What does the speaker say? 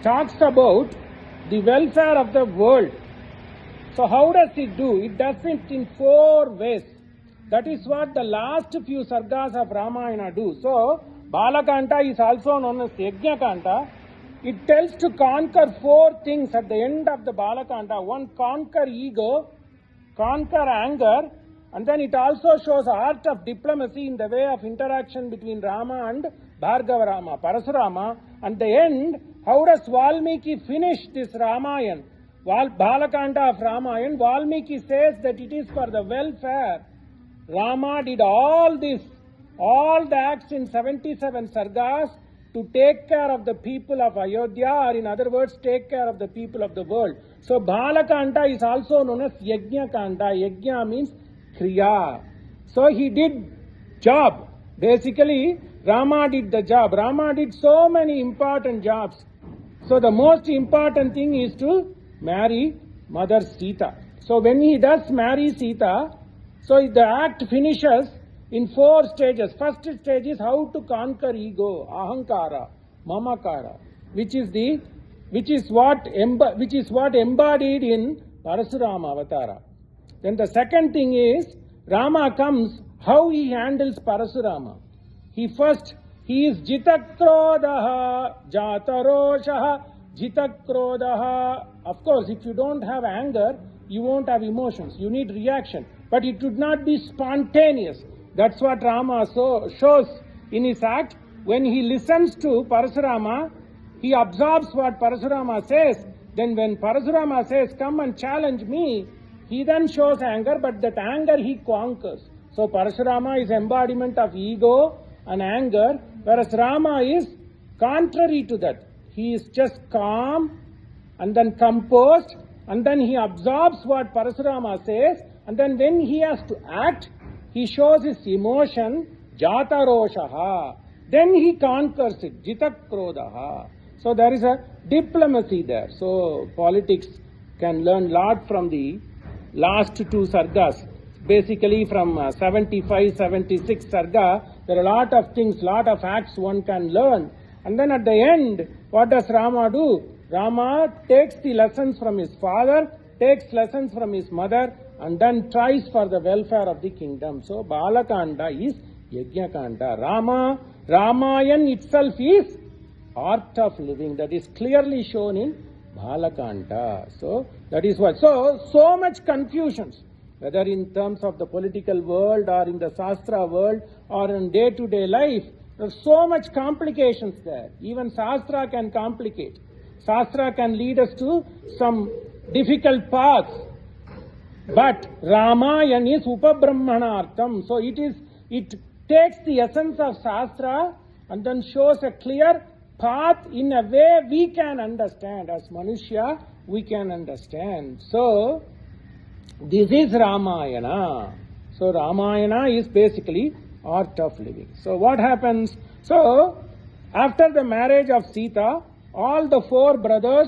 talks about the welfare of the world. So how does it do? It does it in 4 ways. That is what the last few sargas of Ramayana do. So Balakanta is also known as Yajna Kanta. It tells to conquer 4 things at the end of the Balakanta. 1, conquer ego, conquer anger, and then it also shows art of diplomacy in the way of interaction between Rama and Bhargava Rama, Parasuram. And the end, how does Valmiki finish this Ramayan? Balakanda of Ramayan, Valmiki says that it is for the welfare. Rama did all this, all the acts in 77 sargas to take care of the people of Ayodhya, or in other words, take care of the people of the world. So Balakanda is also known as Yajna Kanda. Yajna means Kriya. So he did job. Basically, Rama did the job. Rama did so many important jobs. So the most important thing is to marry Mother Sita. So when he does marry Sita, so the act finishes in 4 stages. First stage is how to conquer ego, ahankara, mamakara, which is what embodied in Parasuram Avatara. Then the second thing is Rama comes, how he handles Parasurama. He is jitakrodaha, jataroshaha, jitakrodaha. Of course, if you don't have anger, you won't have emotions. You need reaction. But it would not be spontaneous. That's what Rama shows in his act. When he listens to Parasurama, he absorbs what Parasurama says. Then when Parasurama says, come and challenge me, he then shows anger, but that anger he conquers. So Parasurama is embodiment of ego and anger, whereas Rama is contrary to that. He is just calm and then composed, and then he absorbs what Parasurama says, and then when he has to act, he shows his emotion, jataroshaha. Then he conquers it, jitakrodaha. So there is a diplomacy there. So politics can learn lot from the last 2 sargas. Basically from 75, 76 sarga, there are a lot of things, lot of acts one can learn. And then at the end, what does Rama do? Rama takes the lessons from his father, takes lessons from his mother, and then tries for the welfare of the kingdom. So Balakanda is Yajna Kanda. Ramayan itself is art of living. That is clearly shown in Balakanda. So that is what. So much confusions, whether in terms of the political world or in the Shastra world or in day-to-day life. There's so much complications there. Even Shastra can complicate. Shastra can lead us to some difficult paths. But Ramayan is Upabrahmanartham. So it takes the essence of Shastra and then shows a clear path in a way we can understand. As Manushya, we can understand. So this is Ramayana. So Ramayana is basically art of living. So what happens? So after the marriage of Sita, all the 4 brothers